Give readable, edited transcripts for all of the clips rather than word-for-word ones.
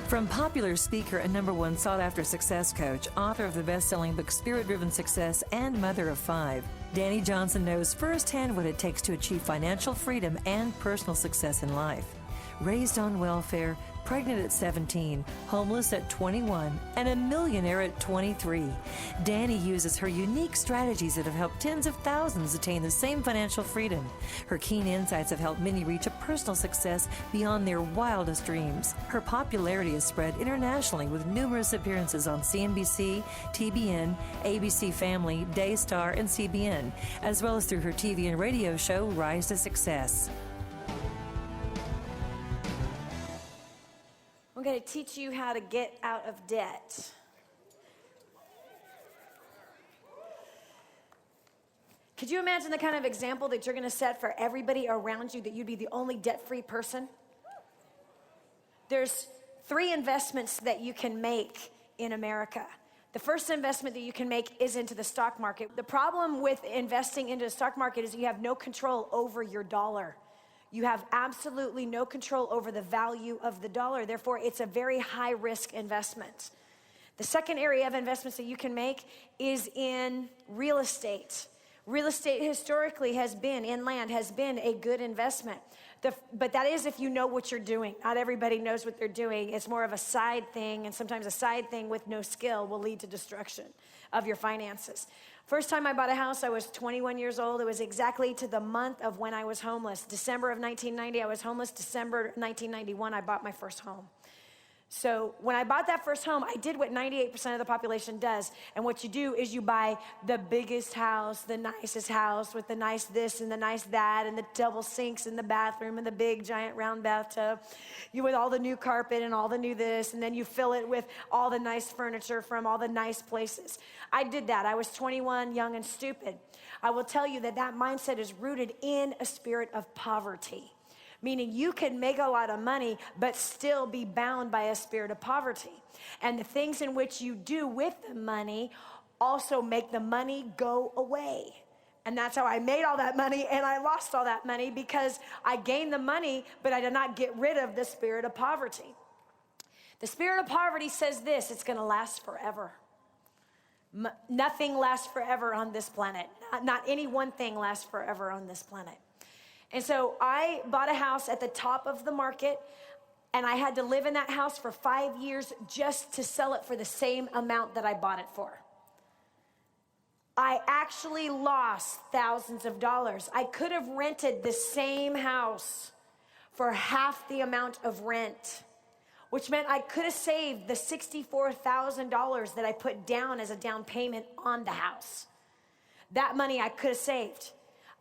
From popular speaker and #1 sought-after success coach, author of the best-selling book Spirit-Driven Success, and mother of 5, Dani Johnson knows firsthand what it takes to achieve financial freedom and personal success in life. Raised on welfare, pregnant at 17, homeless at 21, and a millionaire at 23, Dani uses her unique strategies that have helped tens of thousands attain the same financial freedom. Her keen insights have helped many reach a personal success beyond their wildest dreams. Her popularity has spread internationally with numerous appearances on CNBC, TBN, ABC Family, Daystar, and CBN, as well as through her TV and radio show, Rise to Success. I'm going to teach you how to get out of debt. Could you imagine the kind of example that you're going to set for everybody around you, that you'd be the only debt-free person? There's 3 investments that you can make in America. The first investment that you can make is into the stock market. The problem with investing into the stock market is you have no control over your dollar. You have absolutely no control over the value of the dollar. Therefore, it's a very high-risk investment. The second area of investments that you can make is in real estate. Real estate historically has been, in land, has been a good investment. But that is if you know what you're doing. Not everybody knows what they're doing. It's more of a side thing, and sometimes a side thing with no skill will lead to destruction of your finances. First time I bought a house, I was 21 years old. It was exactly to the month of when I was homeless. December of 1990, I was homeless. December 1991, I bought my first home. So when I bought that first home, I did what 98% of the population does. And what you do is you buy the biggest house, the nicest house with the nice this and the nice that and the double sinks in the bathroom and the big giant round bathtub. You with all the new carpet and all the new this, and then you fill it with all the nice furniture from all the nice places. I did that. I was 21, young and stupid. I will tell you that that mindset is rooted in a spirit of poverty. Meaning you can make a lot of money, but still be bound by a spirit of poverty. And the things in which you do with the money also make the money go away. And that's how I made all that money, and I lost all that money because I gained the money, but I did not get rid of the spirit of poverty. The spirit of poverty says this: it's going to last forever. Nothing lasts forever on this planet. Not any one thing lasts forever on this planet. And so I bought a house at the top of the market, and I had to live in that house for 5 years just to sell it for the same amount that I bought it for. I actually lost thousands of dollars. I could have rented the same house for half the amount of rent, which meant I could have saved the $64,000 that I put down as a down payment on the house. That money I could have saved.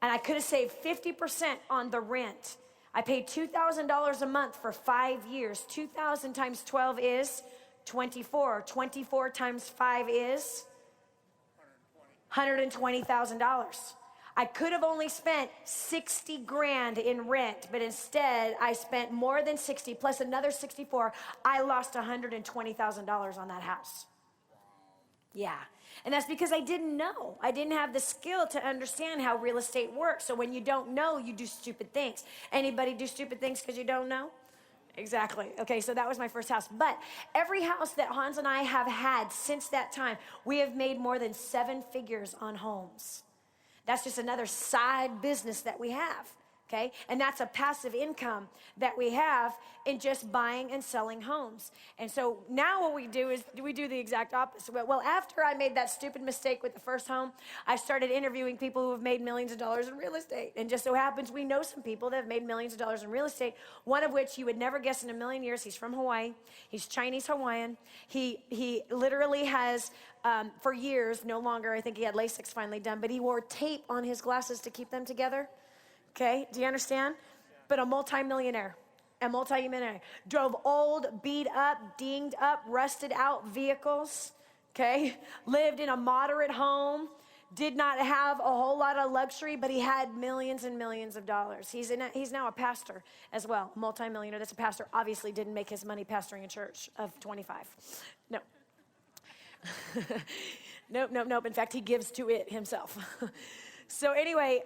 And I could have saved 50% on the rent. I paid $2,000 a month for 5 years. 2,000 times 12 is 24. 24 times 5 is $120,000. I could have only spent 60 grand in rent, but instead I spent more than 60 plus another 64. I lost $120,000 on that house. Yeah. And that's because I didn't know. I didn't have the skill to understand how real estate works. So when you don't know, you do stupid things. Anybody do stupid things because you don't know? Exactly. Okay, so that was my first house. But every house that Hans and I have had since that time, we have made more than 7 figures on homes. That's just another side business that we have. Okay? And that's a passive income that we have in just buying and selling homes. And so now what we do is we do the exact opposite. Well, after I made that stupid mistake with the first home, I started interviewing people who have made millions of dollars in real estate. And just so happens we know some people that have made millions of dollars in real estate, one of which you would never guess in a million years. He's from Hawaii. He's Chinese Hawaiian. He literally has, for years, no longer, I think he had LASIK finally done, but he wore tape on his glasses to keep them together. Okay, do you understand? But a multimillionaire, drove old, beat up, dinged up, rusted out vehicles, okay? Lived in a moderate home, did not have a whole lot of luxury, but he had millions and millions of dollars. He's now a pastor as well, multimillionaire. That's a pastor. Obviously didn't make his money pastoring a church of 25. No. Nope. In fact, he gives to it himself. So anyway,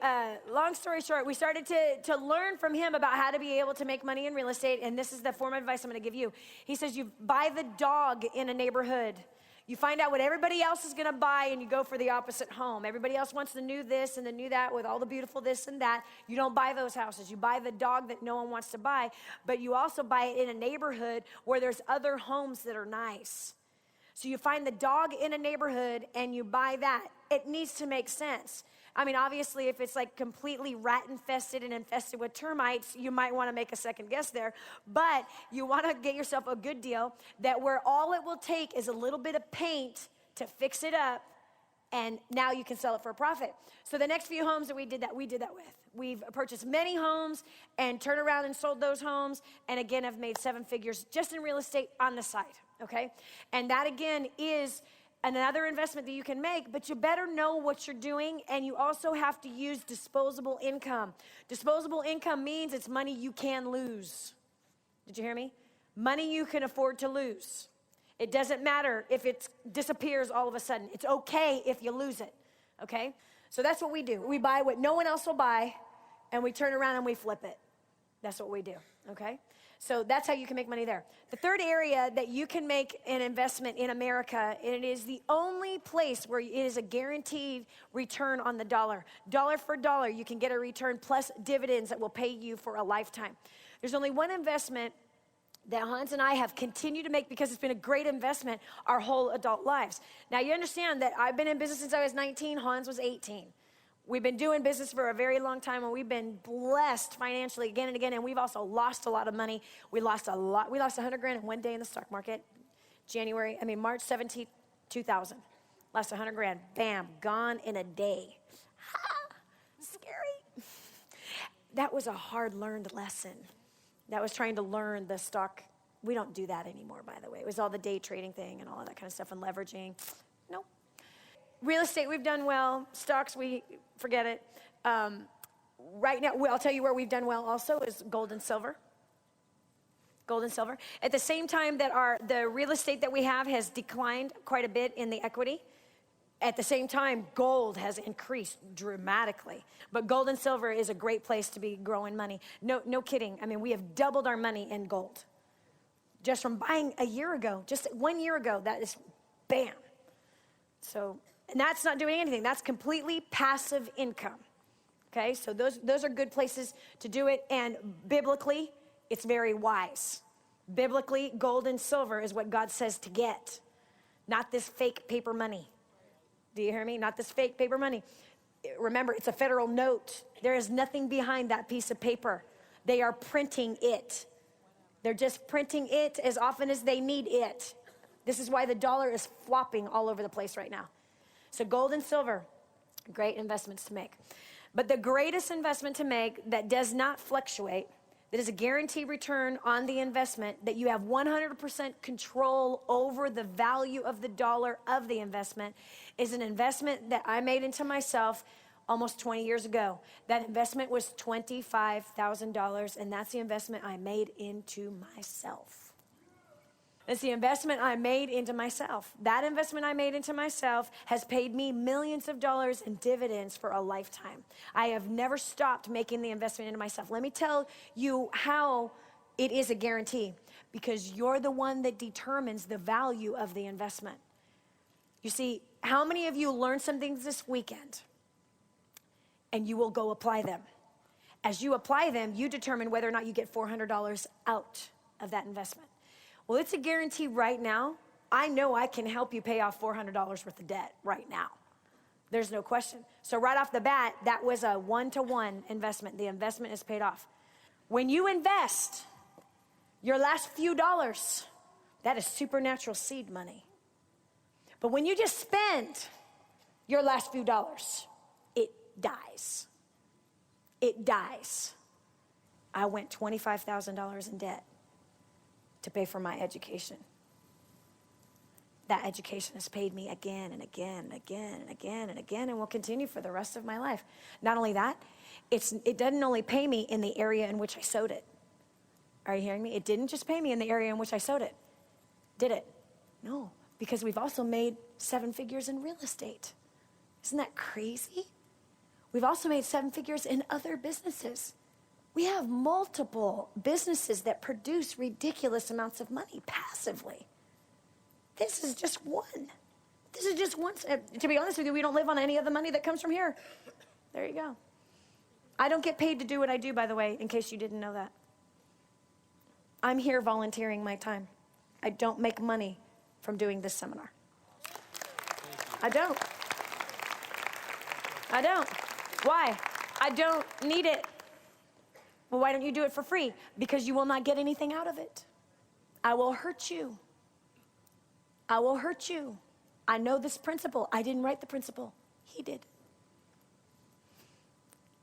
long story short, we started to learn from him about how to be able to make money in real estate, and this is the form of advice I'm going to give you. He says you buy the dog in a neighborhood. You find out what everybody else is going to buy, and you go for the opposite home. Everybody else wants the new this and the new that with all the beautiful this and that. You don't buy those houses. You buy the dog that no one wants to buy, but you also buy it in a neighborhood where there's other homes that are nice. So you find the dog in a neighborhood, and you buy that. It needs to make sense. I mean, obviously, if it's like completely rat infested and infested with termites, you might want to make a second guess there. But you want to get yourself a good deal that where all it will take is a little bit of paint to fix it up, and now you can sell it for a profit. So the next few homes that we did that with. We've purchased many homes and turned around and sold those homes, and again, have made 7 figures just in real estate on the side, okay? And that, again, is another investment that you can make, but you better know what you're doing, and you also have to use disposable income. Disposable income means it's money you can lose. Did you hear me? Money you can afford to lose. It doesn't matter if it disappears all of a sudden. It's okay if you lose it, okay? So that's what we do. We buy what no one else will buy, and we turn around and we flip it. That's what we do, okay? So that's how you can make money there. The third area that you can make an investment in America, and it is the only place where it is a guaranteed return on the dollar. Dollar for dollar, you can get a return plus dividends that will pay you for a lifetime. There's only one investment that Hans and I have continued to make because it's been a great investment our whole adult lives. Now, you understand that I've been in business since I was 19, Hans was 18. We've been doing business for a very long time, and we've been blessed financially again and again, and we've also lost a lot of money. We lost a lot. We lost 100 grand in one day in the stock market. March 17, 2000. Lost 100 grand. Bam, gone in a day. Scary. That was a hard-learned lesson. That was trying to learn the stock. We don't do that anymore, by the way. It was all the day trading thing and all of that kind of stuff and leveraging. Nope. Real estate, we've done well. Stocks, we forget it. Right now, I'll tell you where we've done well also is gold and silver. Gold and silver. At the same time that the real estate that we have has declined quite a bit in the equity, at the same time, gold has increased dramatically. But gold and silver is a great place to be growing money. No kidding. I mean, we have doubled our money in gold. Just from buying a year ago, just 1 year ago, that is bam. So, and that's not doing anything. That's completely passive income. Okay, so those are good places to do it. And biblically, it's very wise. Biblically, gold and silver is what God says to get, not this fake paper money. Do you hear me? Not this fake paper money. Remember, it's a federal note. There is nothing behind that piece of paper. They are printing it. They're just printing it as often as they need it. This is why the dollar is flopping all over the place right now. So gold and silver, great investments to make. But the greatest investment to make that does not fluctuate, that is a guaranteed return on the investment, that you have 100% control over the value of the dollar of the investment, is an investment that I made into myself almost 20 years ago. That investment was $25,000, and that's the investment I made into myself. It's the investment I made into myself. That investment I made into myself has paid me millions of dollars in dividends for a lifetime. I have never stopped making the investment into myself. Let me tell you how it is a guarantee, because you're the one that determines the value of the investment. You see, how many of you learned some things this weekend and you will go apply them? As you apply them, you determine whether or not you get $400 out of that investment. Well, it's a guarantee right now. I know I can help you pay off $400 worth of debt right now. There's no question. So right off the bat, that was a 1-to-1 investment. The investment is paid off. When you invest your last few dollars, that is supernatural seed money. But when you just spend your last few dollars, it dies. It dies. I went $25,000 in debt to pay for my education. That education has paid me again and again and again and again and again, and will continue for the rest of my life. Not only that, it doesn't only pay me in the area in which I sowed it. Are you hearing me? It didn't just pay me in the area in which I sowed it. Did it? No, because we've also made 7 figures in real estate. Isn't that crazy? We've also made 7 figures in other businesses. We have multiple businesses that produce ridiculous amounts of money passively. This is just one. This is just one. To be honest with you, we don't live on any of the money that comes from here. There you go. I don't get paid to do what I do, by the way, in case you didn't know that. I'm here volunteering my time. I don't make money from doing this seminar. I don't. I don't. Why? I don't need it. Well, why don't you do it for free? Because you will not get anything out of it. I will hurt you. I will hurt you. I know this principle. I didn't write the principle. He did.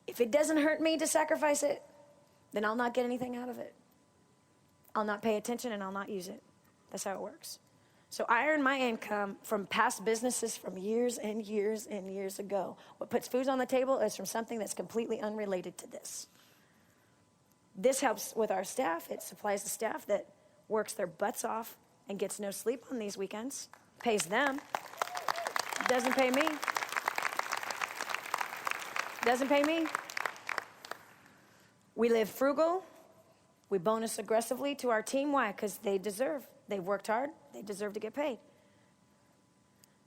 If it doesn't hurt me to sacrifice it, then I'll not get anything out of it. I'll not pay attention and I'll not use it. That's how it works. So I earn my income from past businesses from years and years and years ago. What puts food on the table is from something that's completely unrelated to this. This helps with our staff. It supplies the staff that works their butts off and gets no sleep on these weekends. Pays them. Doesn't pay me. Doesn't pay me. We live frugal. We bonus aggressively to our team. Why? Because they deserve. They've worked hard. They deserve to get paid.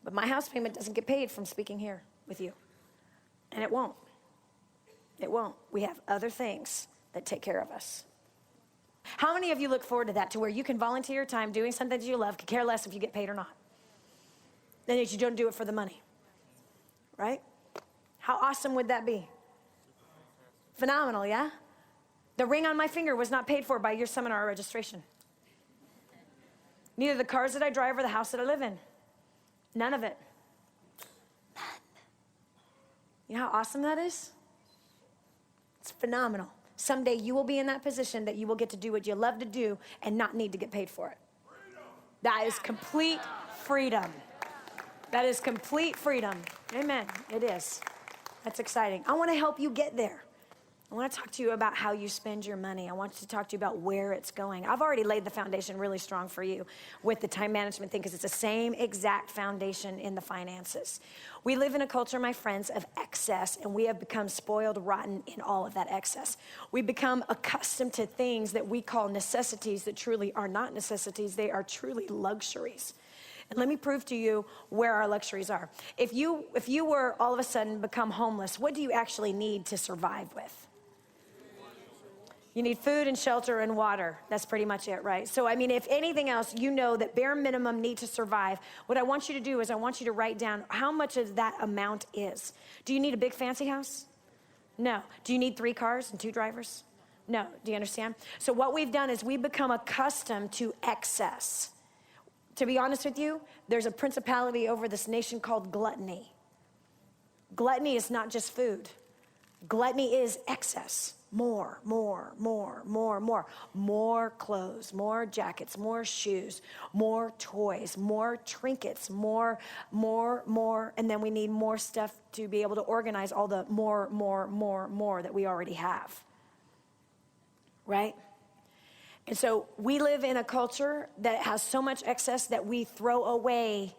But my house payment doesn't get paid from speaking here with you. And it won't. It won't. We have other things that take care of us. How many of you look forward to that, to where you can volunteer your time doing something that you love, could care less if you get paid or not? Then you don't do it for the money, right? How awesome would that be? Phenomenal, yeah? The ring on my finger was not paid for by your seminar or registration. Neither the cars that I drive or the house that I live in. None of it. None. You know how awesome that is? It's phenomenal. Someday you will be in that position that you will get to do what you love to do and not need to get paid for it. That is complete freedom. That is complete freedom. Amen. It is. That's exciting. I want to help you get there. I want to talk to you about how you spend your money. I want to talk to you about where it's going. I've already laid the foundation really strong for you with the time management thing, because it's the same exact foundation in the finances. We live in a culture, my friends, of excess, and we have become spoiled rotten in all of that excess. We become accustomed to things that we call necessities that truly are not necessities. They are truly luxuries. And let me prove to you where our luxuries are. If you were all of a sudden become homeless, what do you actually need to survive with? You need food and shelter and water. That's pretty much it, right? So, I mean, if anything else, you know that bare minimum need to survive. What I want you to do is I want you to write down how much of that amount is. Do you need a big fancy house? No. Do you need 3 cars and 2 drivers? No. Do you understand? So what we've done is we've become accustomed to excess. To be honest with you, there's a principality over this nation called gluttony. Gluttony is not just food. Gluttony is excess. More. More clothes, more jackets, more shoes, more toys, more trinkets, more. And then we need more stuff to be able to organize all the more that we already have. Right? And so we live in a culture that has so much excess that we throw away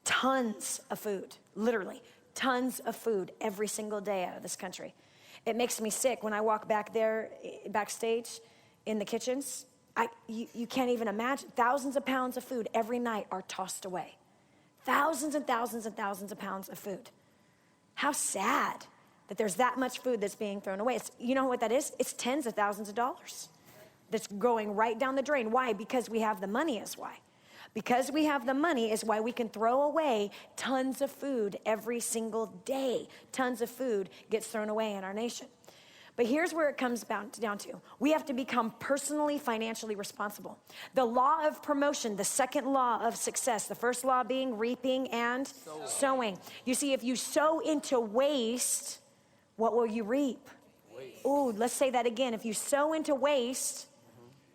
tons of food, literally tons of food every single day out of this country. It makes me sick when I walk back there, backstage in the kitchens. You can't even imagine. Thousands of pounds of food every night are tossed away. Thousands and thousands and thousands of pounds of food. How sad that there's that much food that's being thrown away. You know what that is? It's tens of thousands of dollars that's going right down the drain. Why? Because we have the money is why. Because we have the money is why we can throw away tons of food every single day. Tons of food gets thrown away in our nation. But here's where it comes down to. We have to become personally financially responsible. The law of promotion, the second law of success, the first law being reaping and sowing. You see, if you sow into waste, what will you reap? Ooh, let's say that again. If you sow into waste,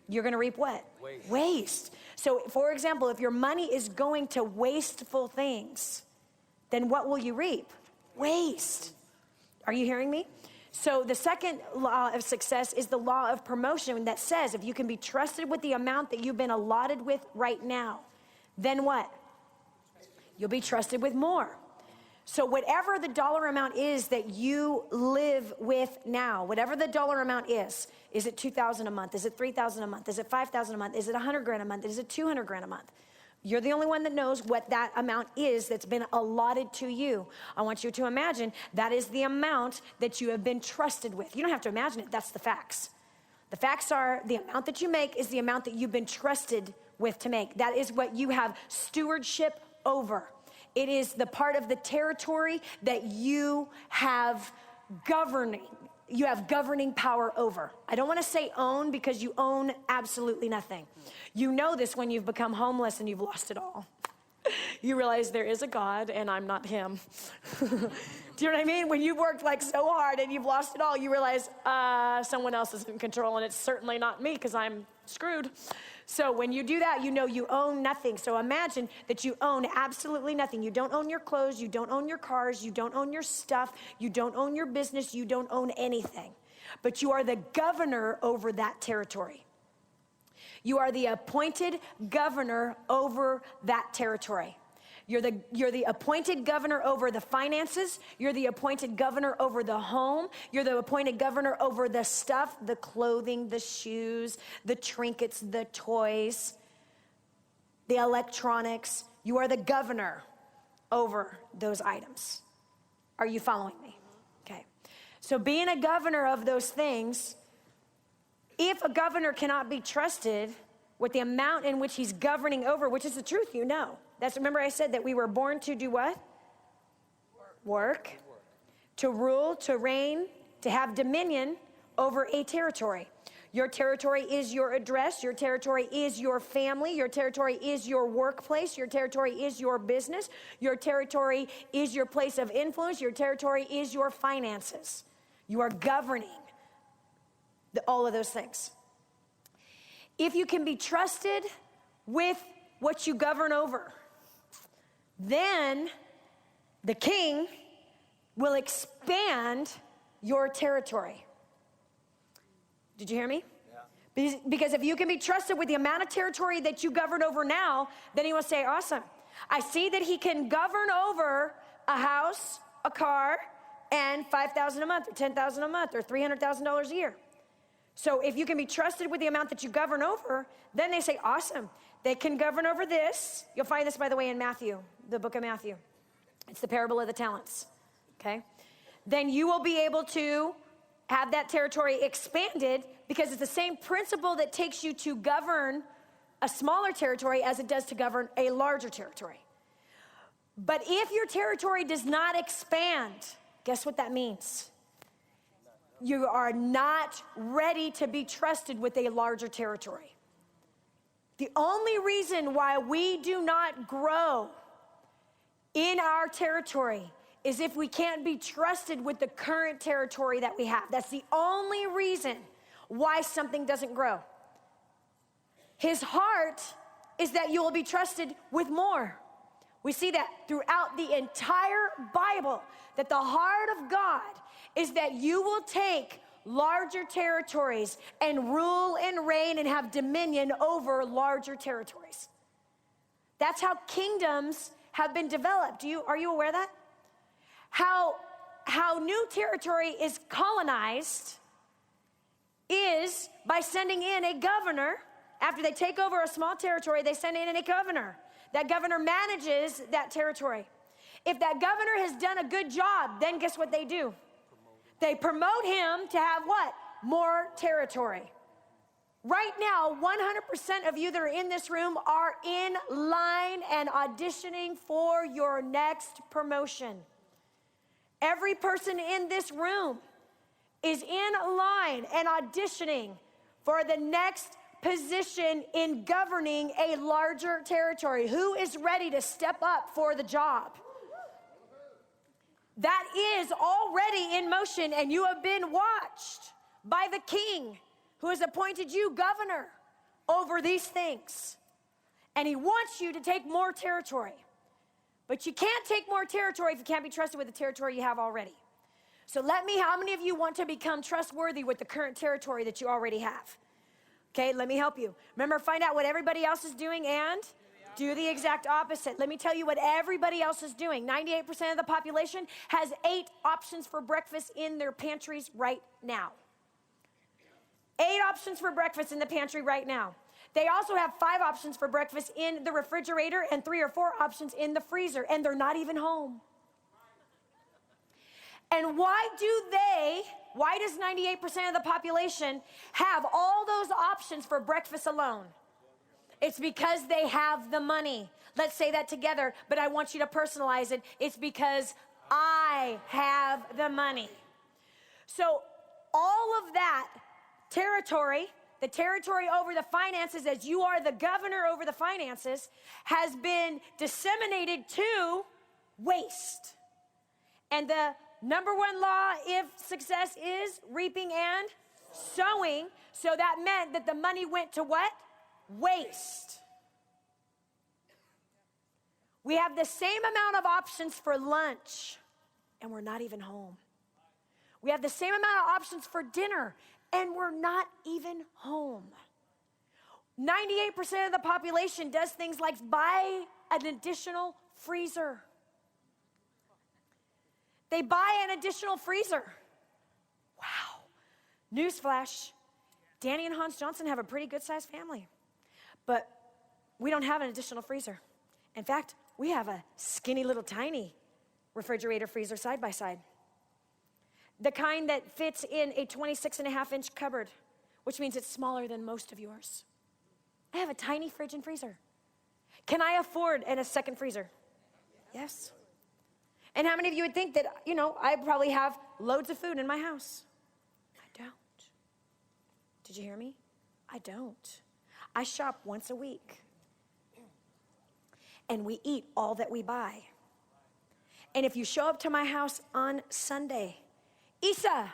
you're going to reap what? Waste. So, for example, if your money is going to wasteful things, then what will you reap? Waste. Are you hearing me? So the second law of success is the law of promotion that says if you can be trusted with the amount that you've been allotted with right now, then what? You'll be trusted with more. So whatever the dollar amount is that you live with now, whatever the dollar amount is it $2,000 a month? Is it $3,000 a month? Is it $5,000 a month? Is it $100,000 a month? Is it $200,000 a month? You're the only one that knows what that amount is that's been allotted to you. I want you to imagine that is the amount that you have been trusted with. You don't have to imagine it, that's the facts. The facts are the amount that you make is the amount that you've been trusted with to make. That is what you have stewardship over. It is the part of the territory that you have governing power over. I don't want to say own because you own absolutely nothing. You know this when you've become homeless and you've lost it all. You realize there is a God and I'm not him. Do you know what I mean? When you've worked like so hard and you've lost it all, you realize someone else is in control and it's certainly not me because I'm screwed. So when you do that, you know you own nothing. So imagine that you own absolutely nothing. You don't own your clothes, you don't own your cars, you don't own your stuff, you don't own your business, you don't own anything. But you are the governor over that territory. You are the appointed governor over that territory. You're the appointed governor over the finances. You're the appointed governor over the home. You're the appointed governor over the stuff, the clothing, the shoes, the trinkets, the toys, the electronics. You are the governor over those items. Are you following me? Okay. So being a governor of those things, if a governor cannot be trusted with the amount in which he's governing over, which is the truth, you know. Remember I said that we were born to do what? Work. To rule, to reign, to have dominion over a territory. Your territory is your address. Your territory is your family. Your territory is your workplace. Your territory is your business. Your territory is your place of influence. Your territory is your finances. You are governing all of those things. If you can be trusted with what you govern over, then the king will expand your territory. Did you hear me? Yeah. Because if you can be trusted with the amount of territory that you govern over now, then he will say, awesome. I see that he can govern over a house, a car, and $5,000 a month, or $10,000 a month, or $300,000 a year. So if you can be trusted with the amount that you govern over, then they say, awesome. They can govern over this. You'll find this, by the way, in Matthew, the book of Matthew. It's the parable of the talents, okay? Then you will be able to have that territory expanded because it's the same principle that takes you to govern a smaller territory as it does to govern a larger territory. But if your territory does not expand, guess what that means? You are not ready to be trusted with a larger territory. The only reason why we do not grow in our territory is if we can't be trusted with the current territory that we have. That's the only reason why something doesn't grow. His heart is that you will be trusted with more. We see that throughout the entire Bible, that the heart of God is that you will take larger territories and rule and reign and have dominion over larger territories. That's how kingdoms have been developed. Are you aware of that? How new territory is colonized is by sending in a governor. After they take over a small territory, they send in a governor. That governor manages that territory. If that governor has done a good job, then guess what they do? They promote him to have what? More territory. Right now, 100% of you that are in this room are in line and auditioning for your next promotion. Every person in this room is in line and auditioning for the next position in governing a larger territory. Who is ready to step up for the job? That is already in motion, and you have been watched by the king who has appointed you governor over these things. And he wants you to take more territory. But you can't take more territory if you can't be trusted with the territory you have already. So how many of you want to become trustworthy with the current territory that you already have? Okay, let me help you. Remember, find out what everybody else is doing and Do the exact opposite. Let me tell you what everybody else is doing. 98% of the population has 8 options for breakfast in their pantries right now. 8 options for breakfast in the pantry right now. They also have 5 options for breakfast in the refrigerator and 3 or 4 options in the freezer, and they're not even home. And why does 98% of the population have all those options for breakfast alone? It's because they have the money. Let's say that together, but I want you to personalize it. It's because I have the money. So all of that territory, the territory over the finances, as you are the governor over the finances, has been disseminated to waste. And the number 1 law, if success, is reaping and sowing. So that meant that the money went to what? Waste. We have the same amount of options for lunch, and we're not even home. We have the same amount of options for dinner, and we're not even home. 98% of the population does things like buy an additional freezer. They buy an additional freezer. Wow. Newsflash, Danny and Hans Johnson have a pretty good-sized family. But we don't have an additional freezer. In fact, we have a skinny little tiny refrigerator freezer side by side. The kind that fits in a 26.5-inch cupboard, which means it's smaller than most of yours. I have a tiny fridge and freezer. Can I afford a second freezer? Yes. And how many of you would think that, I probably have loads of food in my house? I don't. Did you hear me? I don't. I shop once a week. And we eat all that we buy. And if you show up to my house on Sunday, Isa,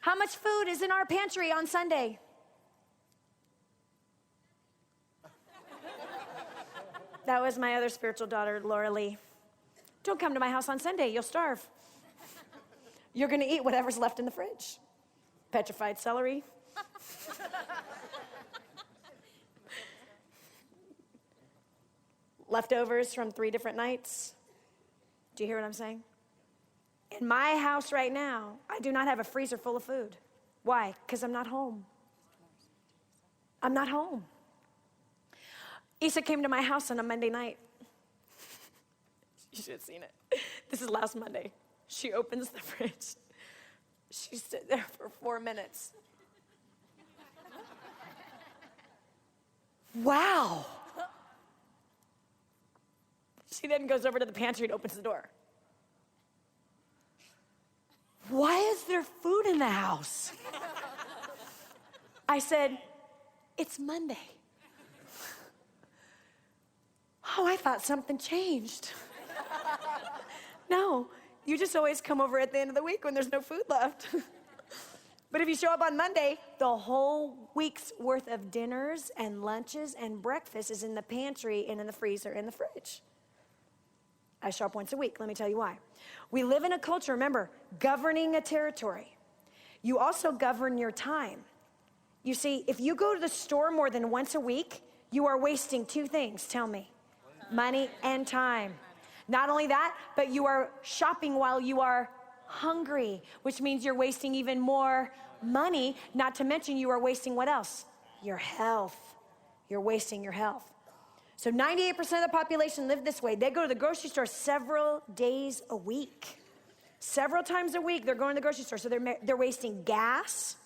how much food is in our pantry on Sunday? That was my other spiritual daughter, Laura Lee. Don't come to my house on Sunday, you'll starve. You're gonna eat whatever's left in the fridge. Petrified celery. Leftovers from 3 different nights. Do you hear what I'm saying? In my house right now, I do not have a freezer full of food. Why? Because I'm not home. I'm not home. Isa came to my house on a Monday night. You should have seen it. This is last Monday. She opens the fridge. She stood there for 4 minutes. Wow. She then goes over to the pantry and opens the door. Why is there food in the house? I said, it's Monday. Oh, I thought something changed. No, you just always come over at the end of the week when there's no food left. But if you show up on Monday, the whole week's worth of dinners and lunches and breakfast is in the pantry and in the freezer and the fridge. I show up once a week. Let me tell you why. We live in a culture, remember, governing a territory. You also govern your time. You see, if you go to the store more than once a week, you are wasting 2 things, tell me. Money and time. Not only that, but you are shopping while you are hungry, which means you're wasting even more money, not to mention you are wasting what else? Your health. You're wasting your health. So 98% of the population live this way. They go to the grocery store several days a week. Several times a week, they're going to the grocery store. So they're wasting gas.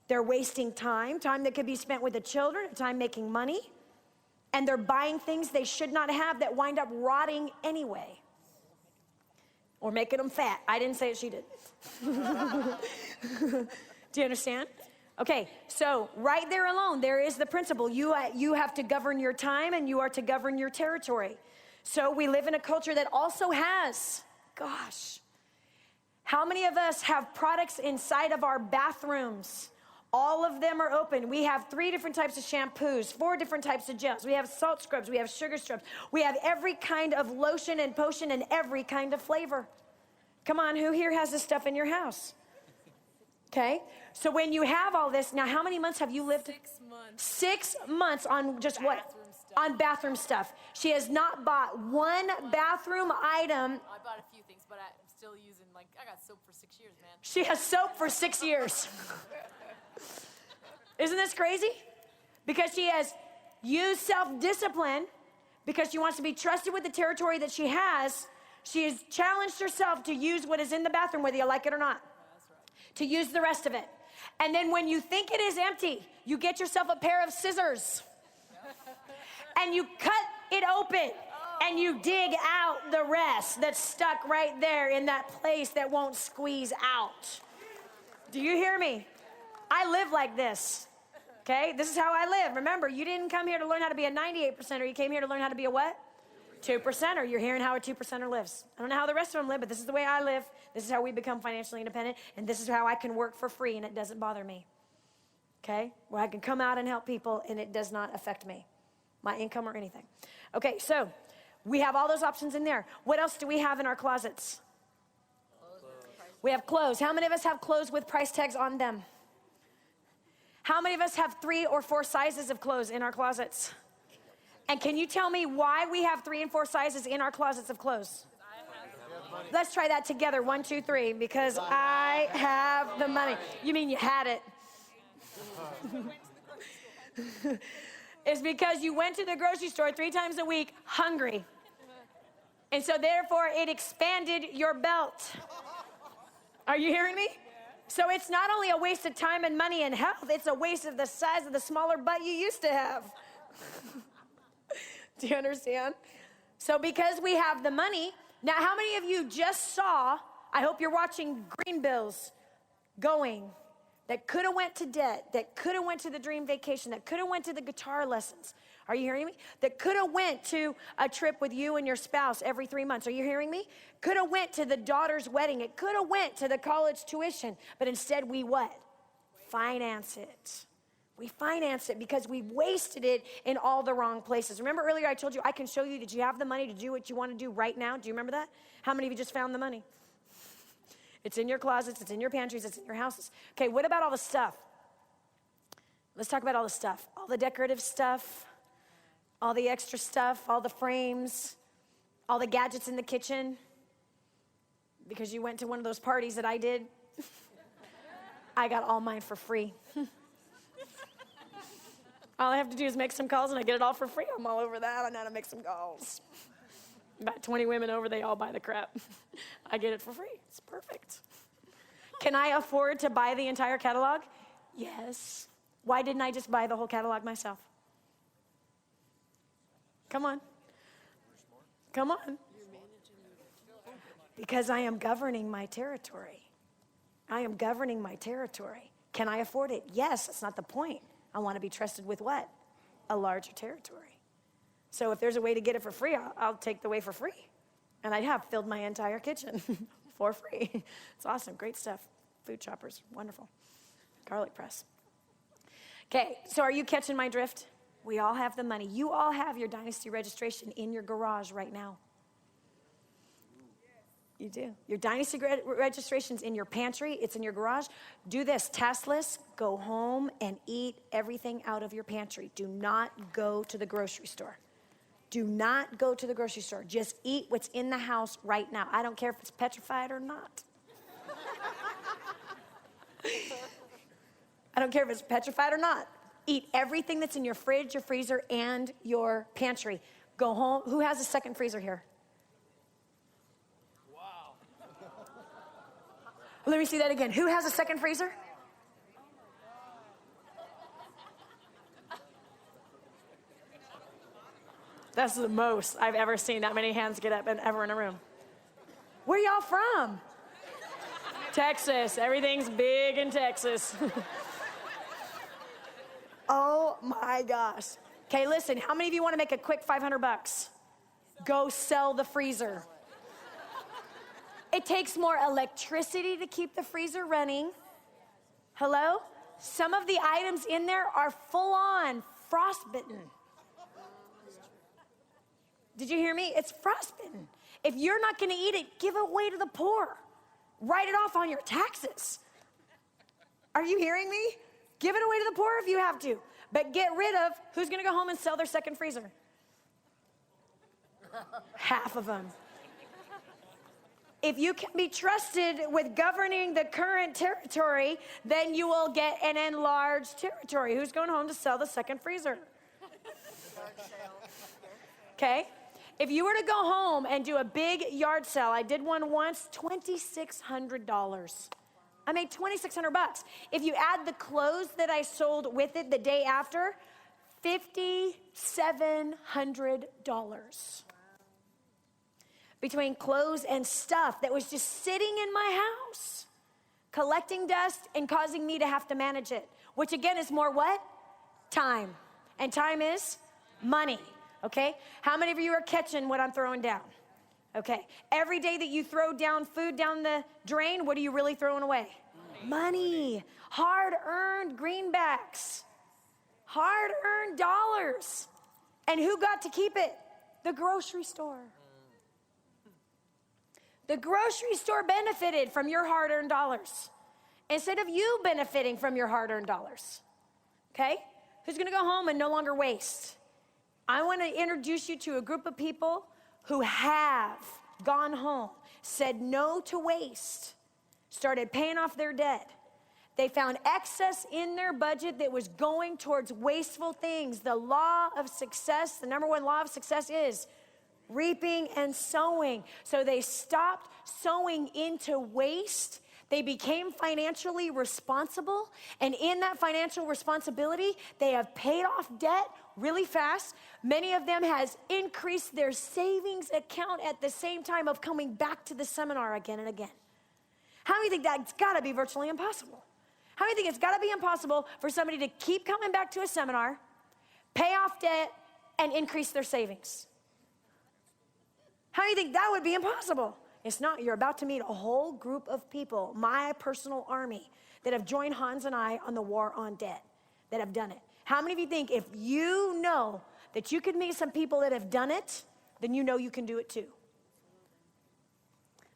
They're wasting time that could be spent with the children, time making money. And they're buying things they should not have that wind up rotting anyway. Or making them fat. I didn't say it, she did. Do you understand? Okay, so right there alone, there is the principle. You have to govern your time and you are to govern your territory. So we live in a culture that also has, gosh, how many of us have products inside of our bathrooms? All of them are open. We have 3 different types of shampoos, 4 different types of gels. We have salt scrubs, we have sugar scrubs. We have every kind of lotion and potion and every kind of flavor. Come on, who here has this stuff in your house? Okay, so when you have all this, now how many months have you lived? 6 months. 6 months on just what? on bathroom stuff. She has not bought one bathroom item. I bought a few things, but I'm still using, like, I got soap for 6 years, man. She has soap for 6 years. Isn't this crazy? Because she has used self-discipline, because she wants to be trusted with the territory that she has. She has challenged herself to use what is in the bathroom, whether you like it or not. That's right. To use the rest of it. And then when you think it is empty, you get yourself a pair of scissors and you cut it open and you dig out the rest that's stuck right there in that place that won't squeeze out. Do you hear me? I live like this, okay? This is how I live. Remember, you didn't come here to learn how to be a 98%er. You came here to learn how to be a what? 2%er. You're hearing how a 2%er lives. I don't know how the rest of them live, but this is the way I live. This is how we become financially independent, and this is how I can work for free, and it doesn't bother me, okay? Where I can come out and help people, and it does not affect me, my income or anything. Okay, so we have all those options in there. What else do we have in our closets? We have clothes. How many of us have clothes with price tags on them? How many of us have 3 or 4 sizes of clothes in our closets? And can you tell me why we have 3 and 4 sizes in our closets of clothes? Let's try that together. 1, 2, 3. Because I have the money. You mean you had it? It's because you went to the grocery store 3 times a week hungry. And so therefore it expanded your belt. Are you hearing me? So it's not only a waste of time and money and health, it's a waste of the size of the smaller butt you used to have. Do you understand? So because we have the money, now how many of you just saw, I hope you're watching green bills going, that could have went to debt, that could have went to the dream vacation, that could have went to the guitar lessons. Are you hearing me? That could have went to a trip with you and your spouse every 3 months. Are you hearing me? Could have went to the daughter's wedding. It could have went to the college tuition. But instead we what? Finance it. We finance it because we wasted it in all the wrong places. Remember earlier I told you I can show you that you have the money to do what you want to do right now. Do you remember that? How many of you just found the money? It's in your closets, it's in your pantries, it's in your houses. Okay, what about all the stuff? Let's talk about all the stuff. All the decorative stuff, all the extra stuff, all the frames, all the gadgets in the kitchen. Because you went to one of those parties that I did. I got all mine for free. All I have to do is make some calls and I get it all for free. I'm all over that. I know how to make some calls. About 20 women over, they all buy the crap. I get it for free. It's perfect. Can I afford to buy the entire catalog? Yes. Why didn't I just buy the whole catalog myself? Come on. Come on. Because I am governing my territory. I am governing my territory. Can I afford it? Yes, that's not the point. I want to be trusted with what? A larger territory. So if there's a way to get it for free, I'll take the way for free. And I have filled my entire kitchen for free. It's awesome, great stuff. Food choppers, wonderful. Garlic press. Okay, so are you catching my drift? We all have the money. You all have your Dynasty registration in your garage right now. You do. Your Dynasty registration's in your pantry. It's in your garage. Do this. Taskless. Go home and eat everything out of your pantry. Do not go to the grocery store. Do not go to the grocery store. Just eat what's in the house right now. I don't care if it's petrified or not. I don't care if it's petrified or not. Eat everything that's in your fridge, your freezer, and your pantry. Go home. Who has a second freezer here? Let me see that again. Who has a second freezer? That's the most I've ever seen that many hands get up and ever in a room. Where y'all from? Texas. Everything's big in Texas. Oh my gosh. Okay, listen, how many of you want to make a quick $500? Go sell the freezer. It takes more electricity to keep the freezer running. Hello? Some of the items in there are full on frostbitten. Did you hear me? It's frostbitten. If you're not going to eat it, give it away to the poor. Write it off on your taxes. Are you hearing me? Give it away to the poor if you have to. But get rid of, who's going to go home and sell their second freezer? Half of them. If you can be trusted with governing the current territory, then you will get an enlarged territory. Who's going home to sell the second freezer? Okay? If you were to go home and do a big yard sale, I did one once, $2,600. I made $2,600. If you add the clothes that I sold with it the day after, $5,700. Between clothes and stuff that was just sitting in my house, collecting dust and causing me to have to manage it, which again is more what? Time. And time is money, okay? How many of you are catching what I'm throwing down? Okay, every day that you throw down food down the drain, what are you really throwing away? Money. Hard-earned greenbacks. Hard-earned dollars. And who got to keep it? The grocery store. The grocery store benefited from your hard-earned dollars instead of you benefiting from your hard-earned dollars. Okay? Who's going to go home and no longer waste? I want to introduce you to a group of people who have gone home, said no to waste, started paying off their debt. They found excess in their budget that was going towards wasteful things. The law of success, the number one law of success is reaping and sowing. So they stopped sowing into waste. They became financially responsible. And in that financial responsibility, they have paid off debt really fast. Many of them has increased their savings account at the same time of coming back to the seminar again and again. How many think that's gotta be virtually impossible? How many think it's gotta be impossible for somebody to keep coming back to a seminar, pay off debt, and increase their savings? How do you think that would be impossible? It's not. You're about to meet a whole group of people, my personal army, that have joined Hans and I on the war on debt, that have done it. How many of you think if you know that you could meet some people that have done it, then you know you can do it too?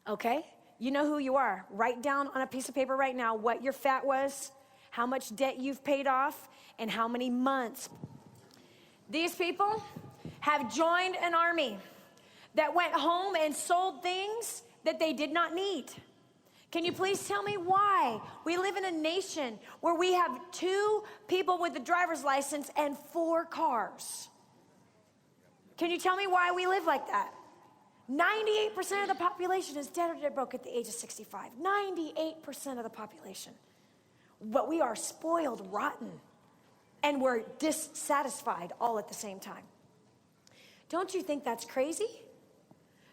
Okay? You know who you are. Write down on a piece of paper right now what your fat was, how much debt you've paid off, and how many months. These people have joined an army that went home and sold things that they did not need. Can you please tell me why? We live in a nation where we have 2 people with a driver's license and 4 cars. Can you tell me why we live like that? 98% of the population is dead or dead broke at the age of 65. 98% of the population. But we are spoiled rotten, and we're dissatisfied all at the same time. Don't you think that's crazy?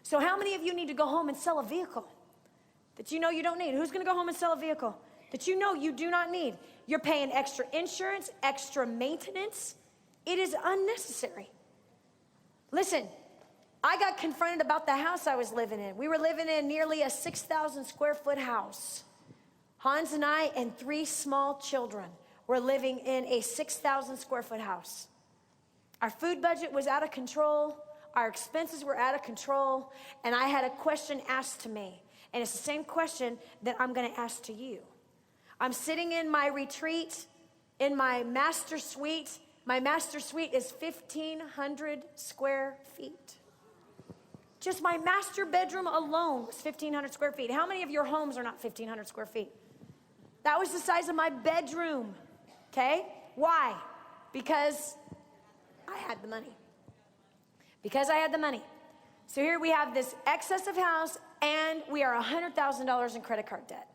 So how many of you need to go home and sell a vehicle that you know you don't need? Who's going to go home and sell a vehicle that you know you do not need? You're paying extra insurance, extra maintenance. It is unnecessary. Listen, I got confronted about the house I was living in. We were living in nearly a 6,000 square foot house. Hans and I and 3 small children were living in a 6,000 square foot house. Our food budget was out of control. Our expenses were out of control, and I had a question asked to me, and it's the same question that I'm going to ask to you. I'm sitting in my retreat in my master suite. My master suite is 1,500 square feet. Just my master bedroom alone was 1,500 square feet. How many of your homes are not 1,500 square feet? That was the size of my bedroom, okay? Why? Because I had the money. Because I had the money. So here we have this excessive house, and we are $100,000 in credit card debt.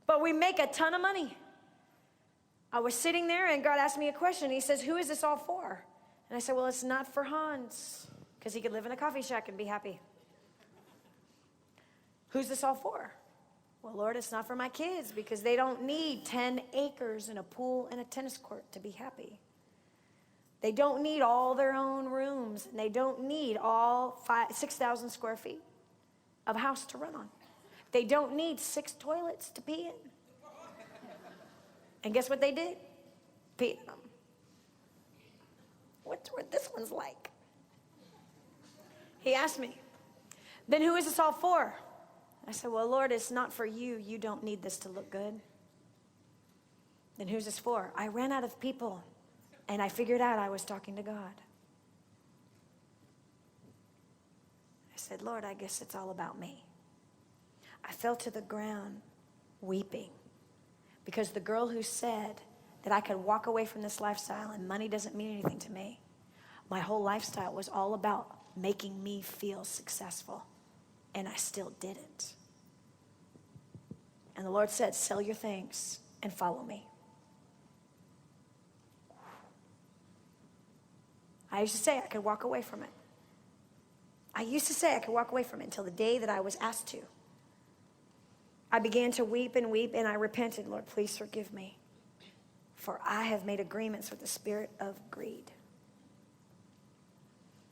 But we make a ton of money. I was sitting there, and God asked me a question. He says, who is this all for? And I said, well, it's not for Hans, because he could live in a coffee shack and be happy. Who's this all for? Well, Lord, it's not for my kids, because they don't need 10 acres and a pool and a tennis court to be happy. They don't need all their own rooms, and they don't need all 6,000 square feet of a house to run on. They don't need 6 toilets to pee in. And guess what they did? Peed in them. What's what this one's like? He asked me, then who is this all for? I said, well, Lord, it's not for you. You don't need this to look good. Then who's this for? I ran out of people. And I figured out I was talking to God. said, Lord, I guess it's all about me. I fell to the ground weeping because the girl who said that I could walk away from this lifestyle and money doesn't mean anything to me, my whole lifestyle was all about making me feel successful, and I still didn't. And the Lord said, sell your things and follow me. I used to say I could walk away from it. I used to say I could walk away from it until the day that I was asked to. I began to weep, and I repented. Lord, please forgive me, for I have made agreements with the spirit of greed.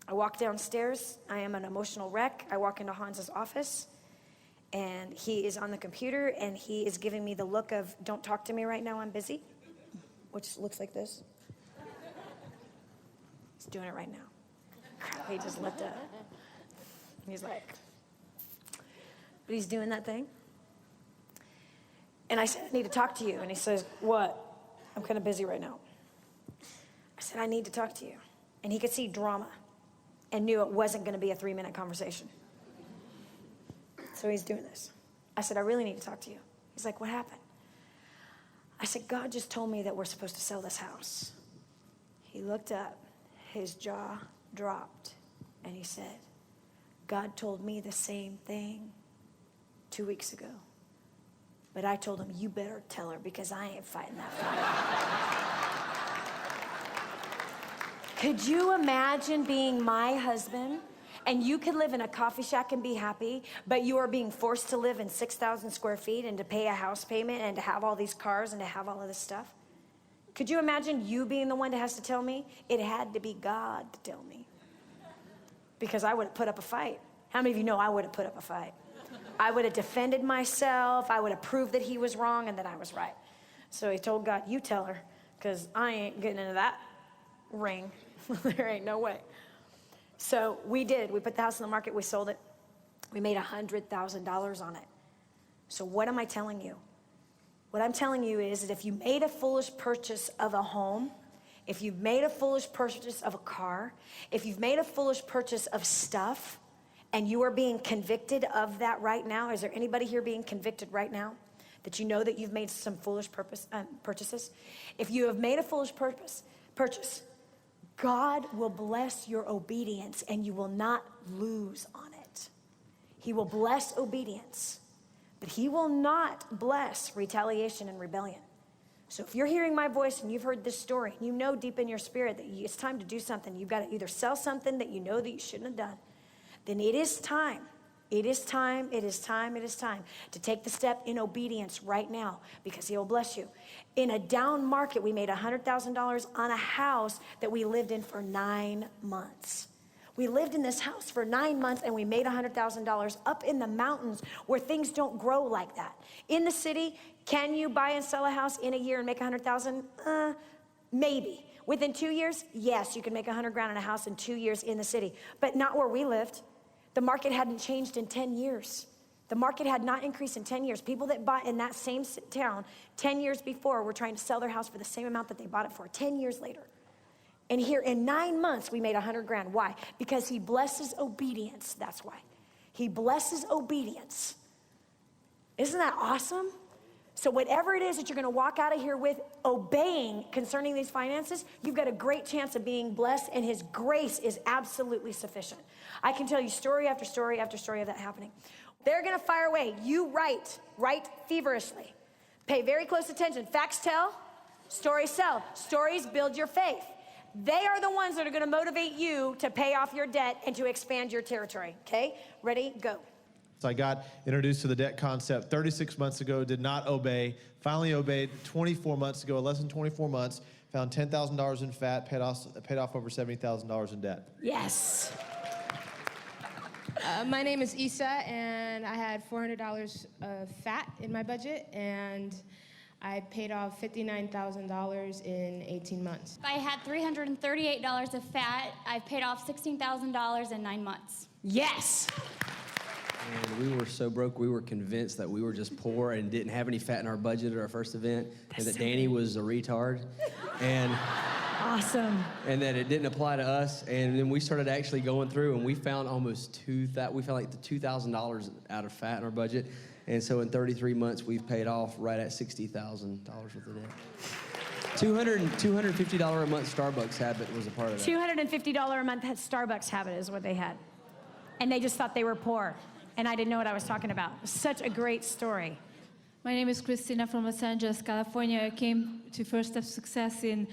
I walk downstairs. I am an emotional wreck. I walk into Hans's office, and he is on the computer, and he is giving me the look of, don't talk to me right now, I'm busy, which looks like this. He's doing it right now. He just looked up. He's like, but he's doing that thing. And I said, I need to talk to you. And he says, what? I'm kind of busy right now. I said, I need to talk to you. And he could see drama and knew it wasn't going to be a 3-minute conversation. So he's doing this. I said, I really need to talk to you. He's like, what happened? I said, God just told me that we're supposed to sell this house. He looked up, his jaw dropped, and he said, God told me the same thing 2 weeks ago. But I told him, you better tell her because I ain't fighting that fight. Could you imagine being my husband and you could live in a coffee shack and be happy, but you are being forced to live in 6,000 square feet and to pay a house payment and to have all these cars and to have all of this stuff? Could you imagine you being the one that has to tell me? It had to be God to tell me. Because I would have put up a fight. How many of you know I would have put up a fight? I would have defended myself. I would have proved that he was wrong and that I was right. So he told God, you tell her, because I ain't getting into that ring. There ain't no way. So we did. We put the house on the market. We sold it. We made $100,000 on it. So what am I telling you? What I'm telling you is that if you made a foolish purchase of a home, if you've made a foolish purchase of a car, if you've made a foolish purchase of stuff, and you are being convicted of that right now, is there anybody here being convicted right now that you know that you've made some foolish purchases? If you have made a foolish purchase, God will bless your obedience and you will not lose on it. He will bless obedience, but he will not bless retaliation and rebellion. So if you're hearing my voice and you've heard this story, and you know deep in your spirit that it's time to do something, you've got to either sell something that you know that you shouldn't have done, then it is time to take the step in obedience right now, because he will bless you. In a down market, we made $100,000 on a house that we lived in for 9 months. We lived in this house for 9 months and we made $100,000 up in the mountains where things don't grow like that. In the city, can you buy and sell a house in a year and make $100,000? Maybe. Within 2 years, yes, you can make $100,000 in a house in 2 years in the city, but not where we lived. The market hadn't changed in 10 years. The market had not increased in 10 years. People that bought in that same town 10 years before were trying to sell their house for the same amount that they bought it for 10 years later. And here in 9 months, we made $100,000. Why? Because he blesses obedience. That's why. He blesses obedience. Isn't that awesome? So whatever it is that you're going to walk out of here with obeying concerning these finances, you've got a great chance of being blessed, and his grace is absolutely sufficient. I can tell you story after story after story of that happening. They're going to fire away. You write feverishly. Pay very close attention. Facts tell, stories sell. Stories build your faith. They are the ones that are going to motivate you to pay off your debt and to expand your territory. Okay? Ready? Go. So I got introduced to the debt concept 36 months ago, did not obey, finally obeyed 24 months ago, less than 24 months, found $10,000 in fat, paid off over $70,000 in debt. Yes. My name is Issa, and I had $400 of fat in my budget, and I paid off $59,000 in 18 months. I had $338 of fat. I've paid off $16,000 in 9 months. Yes. And we were so broke, we were convinced that we were just poor and didn't have any fat in our budget at our first event, and that Danny was a retard. And Awesome. and that it didn't apply to us. And then we started actually going through, and we found almost we found like the $2,000 out of fat in our budget. And so in 33 months, we've paid off right at $60,000 worth of debt. $250 a month Starbucks habit was a part of that. $250 a month Starbucks habit is what they had. And they just thought they were poor. And I didn't know what I was talking about. Such a great story. My name is Christina from Los Angeles, California. I came to First Step Success in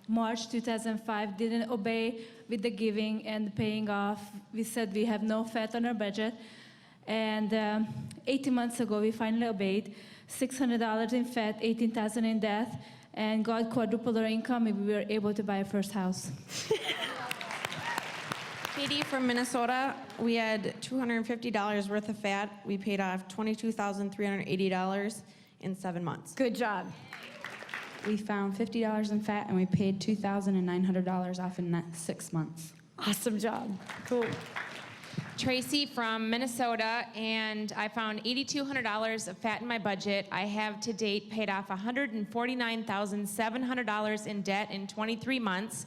March 2005, didn't obey with the giving and paying off. We said we have no fat on our budget. And 18 months ago, we finally obeyed. $600 in fat, $18,000 in debt, and God quadrupled our income, and we were able to buy our first house. Katie from Minnesota, we had $250 worth of fat. We paid off $22,380 in 7 months. Good job. We found $50 in fat, and we paid $2,900 off in 6 months. Awesome job. Cool. Tracy from Minnesota, and I found $8,200 of fat in my budget. I have to date paid off $149,700 in debt in 23 months.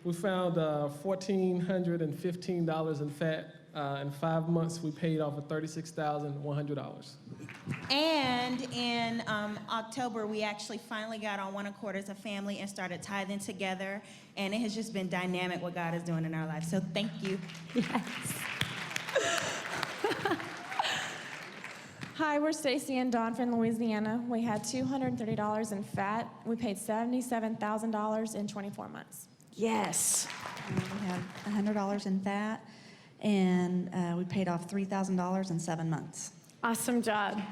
We found $1,415 in fat. In 5 months, we paid off $36,100. And in October, we actually finally got on one accord as a family and started tithing together. And it has just been dynamic what God is doing in our life. So thank you. Yes. Hi, we're Stacy and Dawn from Louisiana. We had $230 in fat. We paid $77,000 in 24 months. Yes. We had $100 in fat, and we paid off $3,000 in 7 months. Awesome job.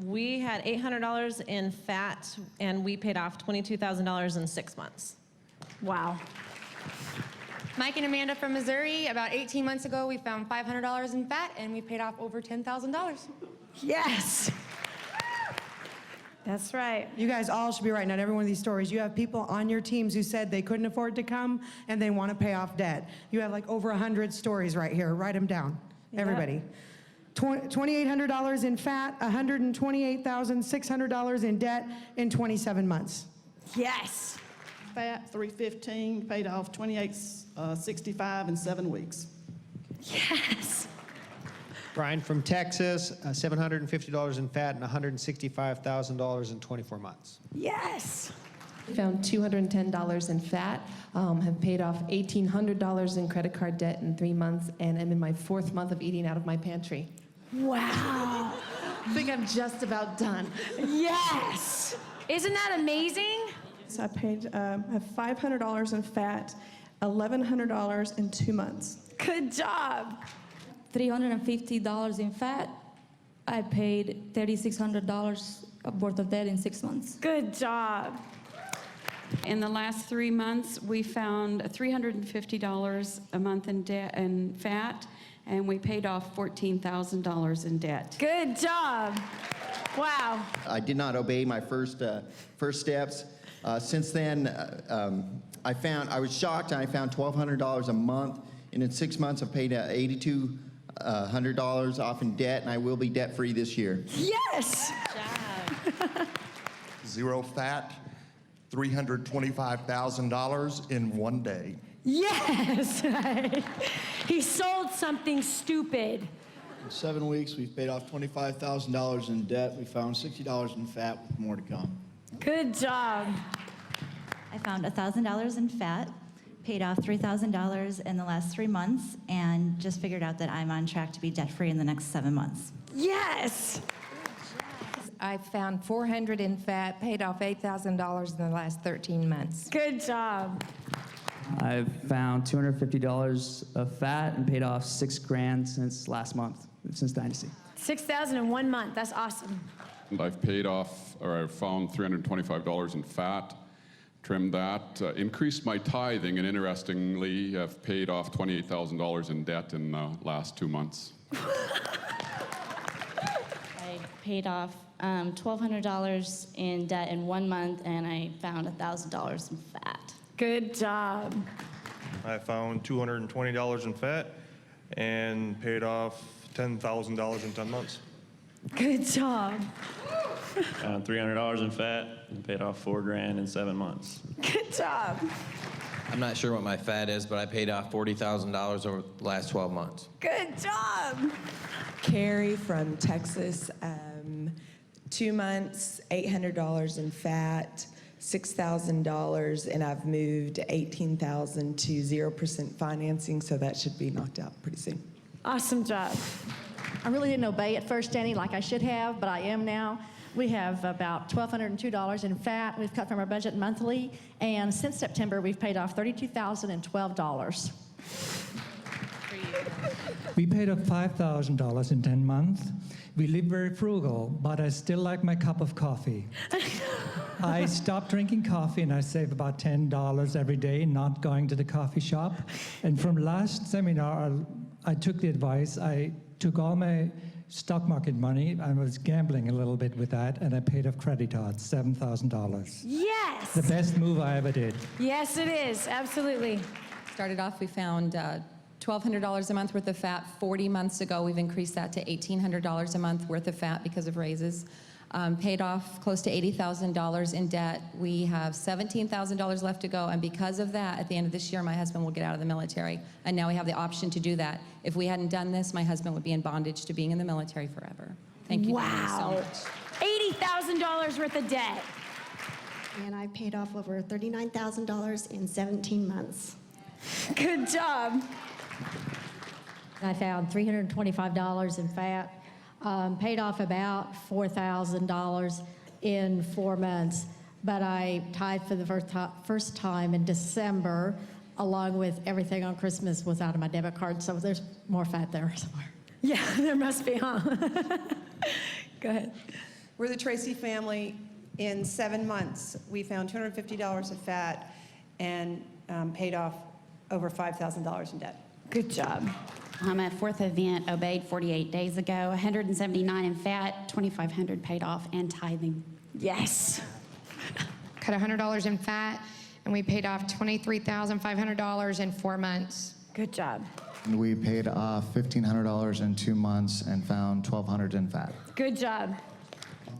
We had $800 in fat, and we paid off $22,000 in 6 months. Wow. Mike and Amanda from Missouri, about 18 months ago, we found $500 in fat, and we paid off over $10,000. Yes. That's right. You guys all should be writing out every one of these stories. You have people on your teams who said they couldn't afford to come, and they want to pay off debt. You have like over 100 stories right here. Write them down, everybody. $2,800 in fat, $128,600 in debt in 27 months. Yes. Fat, $315, paid off $2865 in 7 weeks. Yes. Brian from Texas, $750 in fat and $165,000 in 24 months. Yes. Found $210 in fat, have paid off $1,800 in credit card debt in 3 months, and I'm in my 4th month of eating out of my pantry. Wow. I think I'm just about done. Yes. Isn't that amazing? So I paid, have $500 in fat, $1,100 in 2 months. Good job. $350 in fat. I paid $3,600 worth of debt in 6 months. Good job. In the last 3 months, we found $350 a month in debt and fat, and we paid off $14,000 in debt. Good job. Wow. I did not obey my first steps. Since then, I was shocked, and I found $1,200 a month, and in 6 months, I've paid $8,200 off in debt, and I will be debt-free this year. Yes. Good job. Zero fat, $325,000 in 1 day. Yes. He sold something stupid. In 7 weeks, we've paid off $25,000 in debt. We found $60 in fat with more to come. Good job. I found $1,000 in fat, paid off $3,000 in the last 3 months, and just figured out that I'm on track to be debt-free in the next 7 months. Yes. I found $400 in fat, paid off $8,000 in the last 13 months. Good job. I've found $250 of fat and paid off $6,000 since last month, since Dynasty. 6,000 in 1 month. That's awesome. And I've found $325 in fat, trimmed that, increased my tithing, and interestingly, have paid off $28,000 in debt in the last 2 months. I paid off $1,200 in debt in 1 month, and I found $1,000 in fat. Good job. I found $220 in fat and paid off $10,000 in 10 months. Good job. Found $300 in fat and paid off $4,000 in 7 months. Good job. I'm not sure what my fat is, but I paid off $40,000 over the last 12 months. Good job. Carrie from Texas, 2 months, $800 in fat, $6,000, and I've moved $18,000 to 0% financing, so that should be knocked out pretty soon. Awesome job. I really didn't obey at first, Danny, like I should have, but I am now. We have about $1,202 in fat we've cut from our budget monthly, and since September, we've paid off $32,012. We paid off $5,000 in 10 months. We live very frugal, but I still like my cup of coffee. I stopped drinking coffee and I save about $10 every day not going to the coffee shop. And from last seminar, I took the advice. I took all my stock market money. I was gambling a little bit with that, and I paid off credit cards, $7,000. Yes. The best move I ever did. Yes, it is. Absolutely. Started off, we found $1,200 a month worth of fat 40 months ago. We've increased that to $1,800 a month worth of fat because of raises. Paid off close to $80,000 in debt. We have $17,000 left to go, and because of that, at the end of this year, my husband will get out of the military, and now we have the option to do that. If we hadn't done this, my husband would be in bondage to being in the military forever. Thank you so much. $80,000 worth of debt. And I paid off over $39,000 in 17 months. Good job. I found $325 in fat, paid off about $4,000 in 4 months, but I tithed for the first time in December, along with everything on Christmas was out of my debit card, so there's more fat there somewhere. Yeah, there must be, huh? Go ahead. We're the Tracy family. In 7 months, we found $250 of fat and paid off over $5,000 in debt. Good job. I'm at fourth event, obeyed 48 days ago, 179 in fat, 2,500 paid off, and tithing. Yes. Cut $100 in fat, and we paid off $23,500 in 4 months. Good job. And we paid off $1,500 in 2 months and found $1,200 in fat. Good job.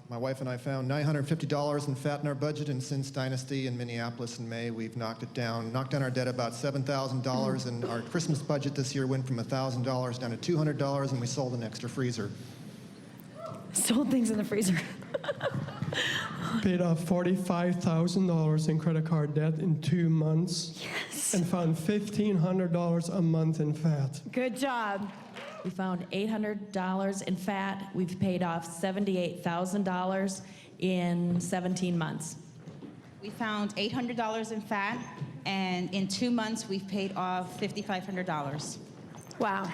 My wife and I found $950 in fat in our budget, and since Dynasty in Minneapolis in May, we've knocked down our debt about $7,000, and our Christmas budget this year went from $1,000 down to $200, and we sold an extra freezer. Sold things in the freezer. Paid off $45,000 in credit card debt in 2 months. Yes. And found $1,500 a month in fat. Good job. We found $800 in fat. We've paid off $78,000 in 17 months. We found $800 in fat, and in 2 months, we've paid off $5,500. Wow.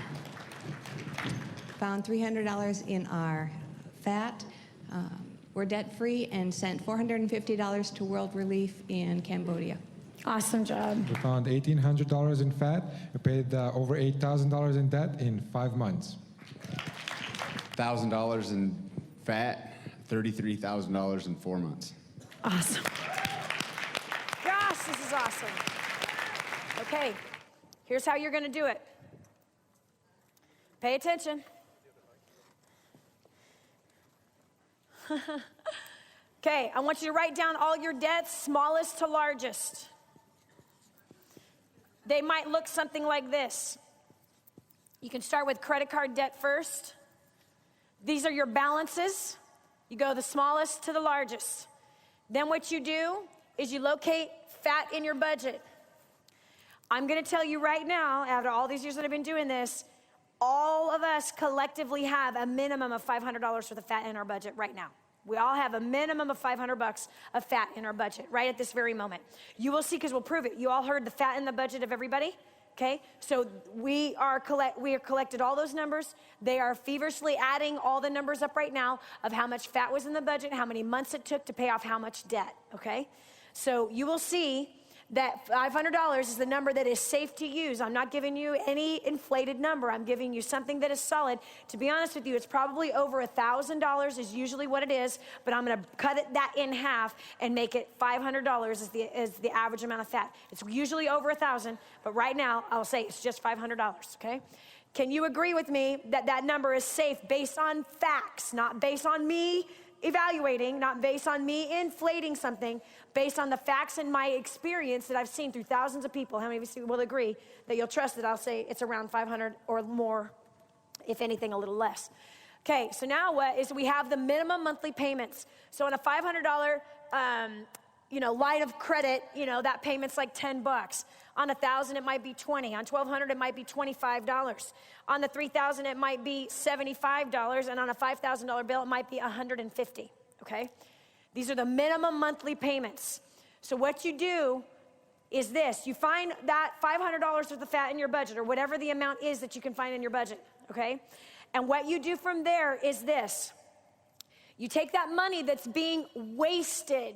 Found $300 in our fat. We're debt-free and sent $450 to World Relief in Cambodia. Awesome job. We found $1,800 in fat. We paid over $8,000 in debt in 5 months. $1,000 in fat, $33,000 in 4 months. Awesome. Gosh, this is awesome. Okay, here's how you're going to do it. Pay attention. Okay, I want you to write down all your debts, smallest to largest. They might look something like this. You can start with credit card debt first. These are your balances. You go the smallest to the largest. Then what you do is you locate fat in your budget. I'm gonna tell you right now, after all these years that I've been doing this, all of us collectively have a minimum of $500 worth of fat in our budget right now. We all have a minimum of $500 of fat in our budget right at this very moment. You will see, because we'll prove it. You all heard the fat in the budget of everybody, okay? So we are collected all those numbers. They are feverishly adding all the numbers up right now of how much fat was in the budget, how many months it took to pay off how much debt, okay? So you will see that $500 is the number that is safe to use. I'm not giving you any inflated number. I'm giving you something that is solid. To be honest with you, it's probably over $1,000 is usually what it is, but I'm gonna cut that in half and make it $500 is the average amount of fat. It's usually over 1,000, but right now I'll say it's just $500, okay? Can you agree with me that that number is safe based on facts, not based on me evaluating, not based on me inflating something, based on the facts and my experience that I've seen through thousands of people. How many of you will agree that you'll trust that I'll say it's around 500 or more, if anything, a little less? Okay, so now what is we have the minimum monthly payments. So on a $500, line of credit, that payment's like 10 bucks. On 1,000, it might be 20. On 1,200, it might be $25. On the 3,000, it might be $75. And on a $5,000 bill, it might be $150, okay? These are the minimum monthly payments. So what you do is this. You find that $500 worth of fat in your budget, or whatever the amount is that you can find in your budget, okay? And what you do from there is this. You take that money that's being wasted,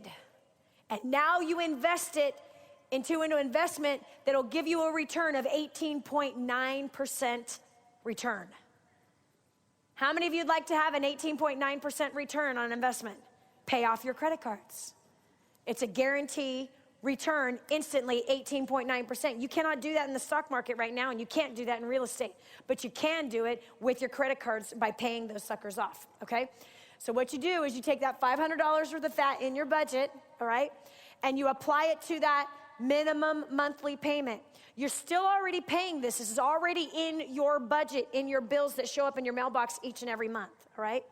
and now you invest it into an investment that'll give you a return of 18.9% return. How many of you'd like to have an 18.9% return on an investment? Pay off your credit cards. It's a guarantee return instantly, 18.9%. You cannot do that in the stock market right now, and you can't do that in real estate, but you can do it with your credit cards by paying those suckers off, okay? So what you do is you take that $500 worth of fat in your budget, all right, and you apply it to that minimum monthly payment. You're still already paying this. This is already in your budget, in your bills that show up in your mailbox each and every month, all right?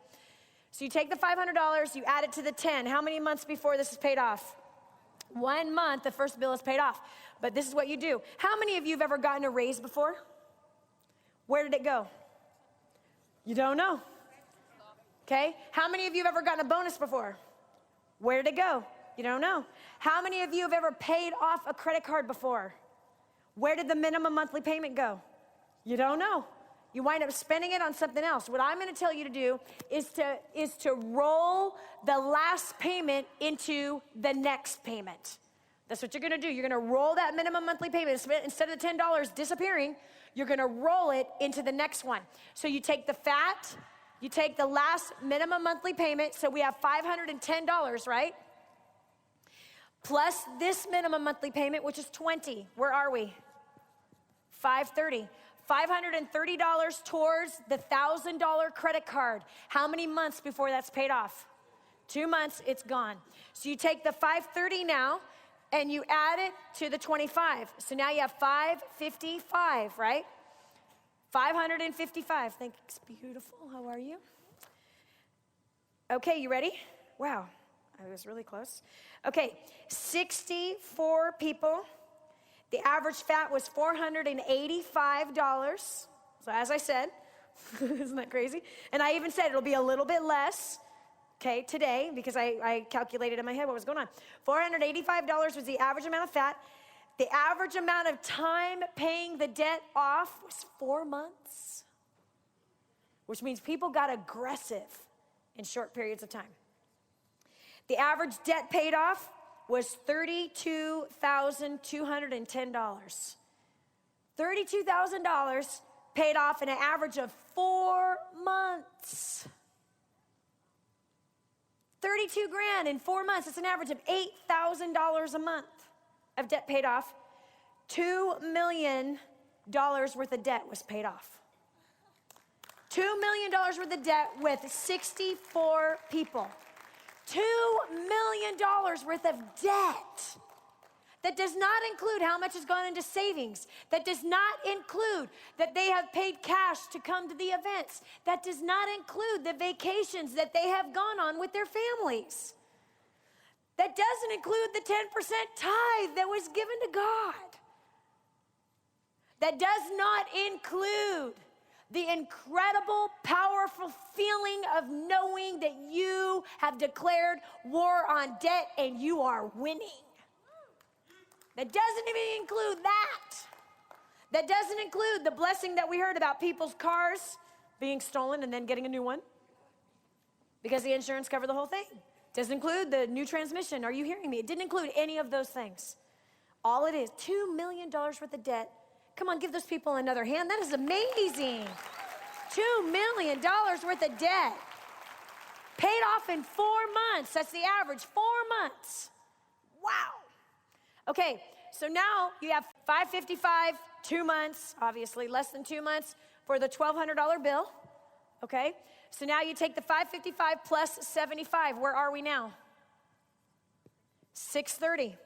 So you take the $500, you add it to the 10. How many months before this is paid off? 1 month, the first bill is paid off. But this is what you do. How many of you have ever gotten a raise before? Where did it go? You don't know. Okay? How many of you have ever gotten a bonus before? Where did it go? You don't know. How many of you have ever paid off a credit card before? Where did the minimum monthly payment go? You don't know. You wind up spending it on something else. What I'm going to tell you to do is to roll the last payment into the next payment. That's what you're going to do. You're going to roll that minimum monthly payment. Instead of the $10 disappearing, you're going to roll it into the next one. So you take the fat, you take the last minimum monthly payment. So we have $510, right? Plus this minimum monthly payment, which is $20. Where are we? $530. $530 towards the $1,000 credit card. How many months before that's paid off? 2 months, it's gone. So you take the $530 now and you add it to the 25. So now you have $555, right? $555. Thanks, beautiful. How are you? Okay, you ready? Wow, I was really close. Okay, 64 people. The average fat was $485. So as I said, isn't that crazy? And I even said it'll be a little bit less, okay, today, because I calculated in my head what was going on. $485 was the average amount of fat. The average amount of time paying the debt off was 4 months, which means people got aggressive in short periods of time. The average debt paid off was $32,210. $32,000 paid off in an average of 4 months. 32 grand in 4 months. It's an average of $8,000 a month of debt paid off. $2 million worth of debt was paid off. $2 million worth of debt with 64 people. $2 million worth of debt. That does not include how much has gone into savings. That does not include that they have paid cash to come to the events. That does not include the vacations that they have gone on with their families. That doesn't include the 10% tithe that was given to God. That does not include the incredible, powerful feeling of knowing that you have declared war on debt and you are winning. That doesn't even include that. That doesn't include the blessing that we heard about people's cars being stolen and then getting a new one because the insurance covered the whole thing. Doesn't include the new transmission. Are you hearing me? It didn't include any of those things. All it is, $2 million worth of debt. Come on, give those people another hand. That is amazing. $2 million worth of debt. Paid off in 4 months. That's the average, 4 months. Wow. Okay, so now you have $555, 2 months, obviously less than 2 months for the $1,200 bill, okay? So now you take the 555 plus 75. Where are we now? 630.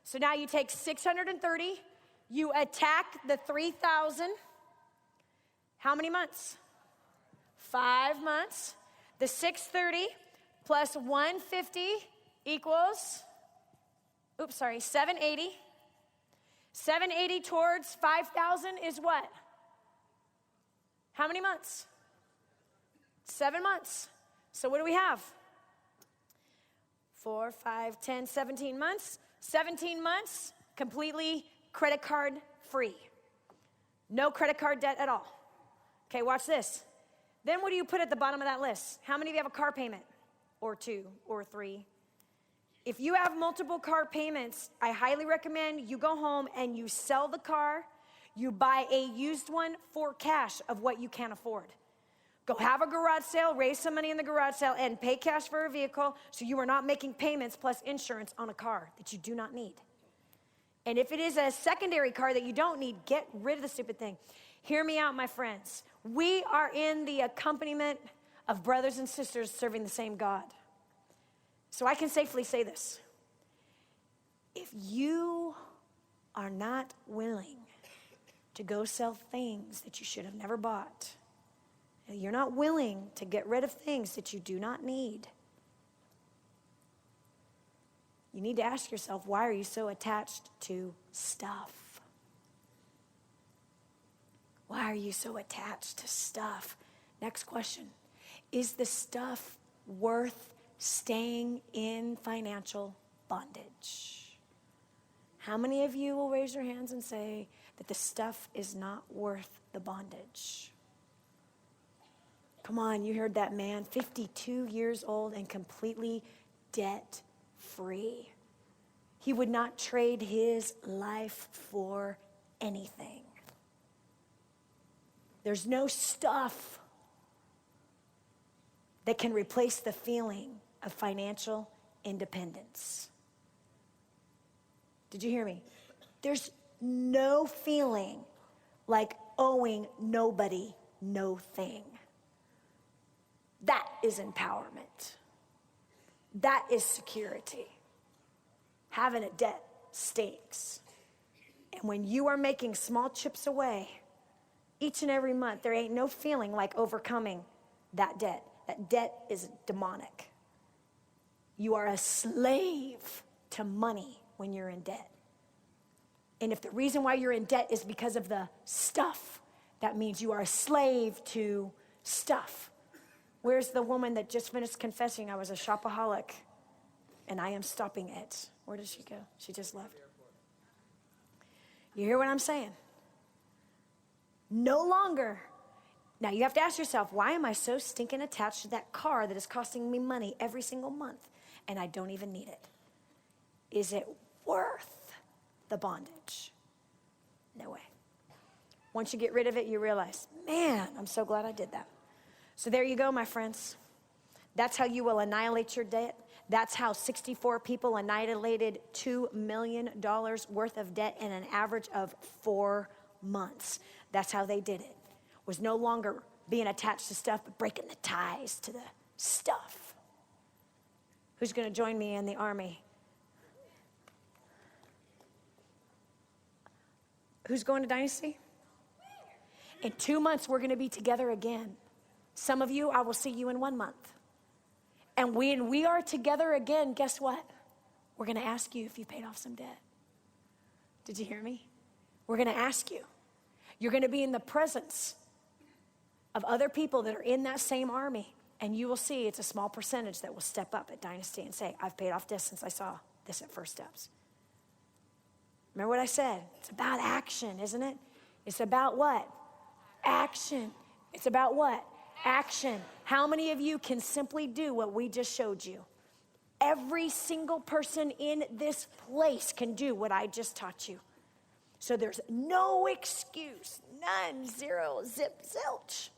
So now you take 630, you attack the 3,000. How many months? 5 months. The 630 plus 150 equals, 780. 780 towards 5,000 is what? How many months? 7 months. So what do we have? 4, 5, 10, 17 months. 17 months, completely credit card free. No credit card debt at all. Okay, watch this. Then what do you put at the bottom of that list? How many of you have a car payment? Or 2, or 3? If you have multiple car payments, I highly recommend you go home and you sell the car, you buy a used one for cash of what you can afford. Go have a garage sale, raise some money in the garage sale, and pay cash for a vehicle so you are not making payments plus insurance on a car that you do not need. And if it is a secondary car that you don't need, get rid of the stupid thing. Hear me out, my friends. We are in the accompaniment of brothers and sisters serving the same God. So I can safely say this. If you are not willing to go sell things that you should have never bought, you're not willing to get rid of things that you do not need, you need to ask yourself, why are you so attached to stuff? Why are you so attached to stuff? Next question. Is the stuff worth staying in financial bondage? How many of you will raise your hands and say that the stuff is not worth the bondage? Come on, you heard that man, 52 years old and completely debt-free. He would not trade his life for anything. There's no stuff that can replace the feeling of financial independence. Did you hear me? There's no feeling like owing nobody no thing. That is empowerment. That is security. Having a debt stinks. And when you are making small chips away each and every month, there ain't no feeling like overcoming that debt. That debt is demonic. You are a slave to money when you're in debt. And if the reason why you're in debt is because of the stuff, that means you are a slave to stuff. Where's the woman that just finished confessing, I was a shopaholic and I am stopping it? Where did she go? She just left. You hear what I'm saying? No longer. Now you have to ask yourself, why am I so stinking attached to that car that is costing me money every single month and I don't even need it? Is it worth the bondage? No way. Once you get rid of it, you realize, man, I'm so glad I did that. So there you go, my friends. That's how you will annihilate your debt. That's how 64 people annihilated $2 million worth of debt in an average of 4 months. That's how they did it. Was no longer being attached to stuff, but breaking the ties to the stuff. Who's going to join me in the army? Who's going to Dynasty? In 2 months, we're going to be together again. Some of you, I will see you in 1 month. And when we are together again, guess what? We're going to ask you if you paid off some debt. Did you hear me? We're going to ask you. You're going to be in the presence of other people that are in that same army. And you will see it's a small percentage that will step up at Dynasty and say, I've paid off this since I saw this at First Steps. Remember what I said? It's about action, isn't it? It's about what? Action. It's about what? Action. How many of you can simply do what we just showed you? Every single person in this place can do what I just taught you. So there's no excuse, none, zero, zip, zilch.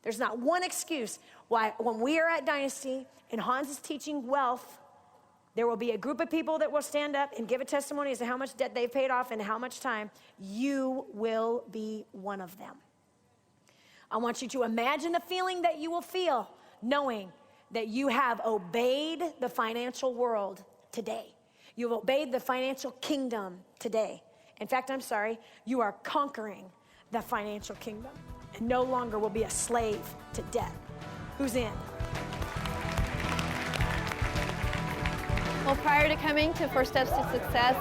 There's not one excuse why when we are at Dynasty and Hans is teaching wealth, there will be a group of people that will stand up and give a testimony as to how much debt they've paid off and how much time. You will be one of them. I want you to imagine the feeling that you will feel knowing that you have obeyed the financial world today. You've obeyed the financial kingdom today. In fact, I'm sorry, you are conquering the financial kingdom and no longer will be a slave to debt. Who's in? Well, prior to coming to First Steps to Success,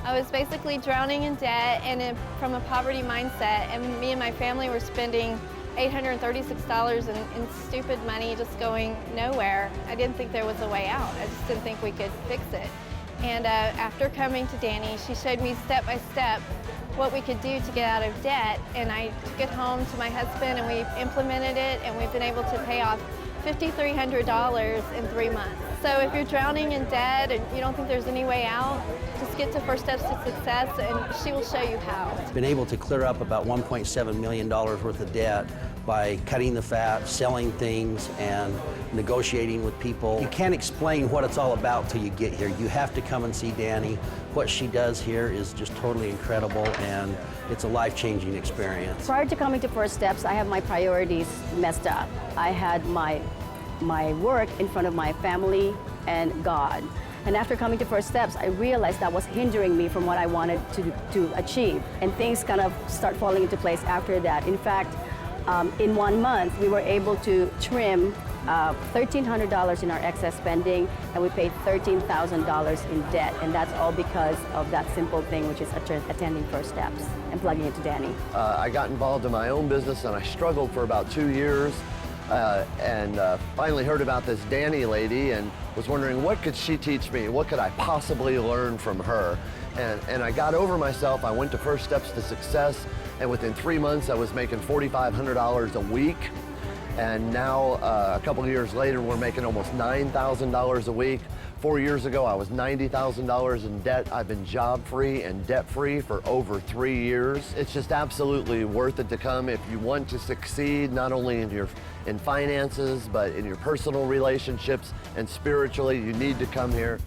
I was basically drowning in debt and from a poverty mindset, and me and my family were spending $836 in stupid money just going nowhere. I didn't think there was a way out. I just didn't think we could fix it. And after coming to Danny, she showed me step by step what we could do to get out of debt, and I took it home to my husband and we implemented it, and we've been able to pay off $5,300 in 3 months. So if you're drowning in debt and you don't think there's any way out, just get to First Steps to Success and she will show you how. Been able to clear up about $1.7 million worth of debt by cutting the fat, selling things, and negotiating with people. You can't explain what it's all about till you get here. You have to come and see Danny. What she does here is just totally incredible, and it's a life-changing experience. Prior to coming to First Steps, I have my priorities messed up. I had my work in front of my family and God. And after coming to First Steps, I realized that was hindering me from what I wanted to achieve. And things kind of start falling into place after that. In fact, in 1 month, we were able to trim $1,300 in our excess spending, and we paid $13,000 in debt. And that's all because of that simple thing, which is attending First Steps and plugging into Danny. I got involved in my own business, and I struggled for about 2 years. And finally heard about this Danny lady and was wondering, what could she teach me? What could I possibly learn from her? And I got over myself. I went to First Steps to Success, and within 3 months I was making $4,500 a week. And now, a couple of years later, we're making almost $9,000 a week. 4 years ago, I was $90,000 in debt. I've been job-free and debt-free for over 3 years. It's just absolutely worth it to come if you want to succeed, not only in finances, but in your personal relationships and spiritually. You need to come here.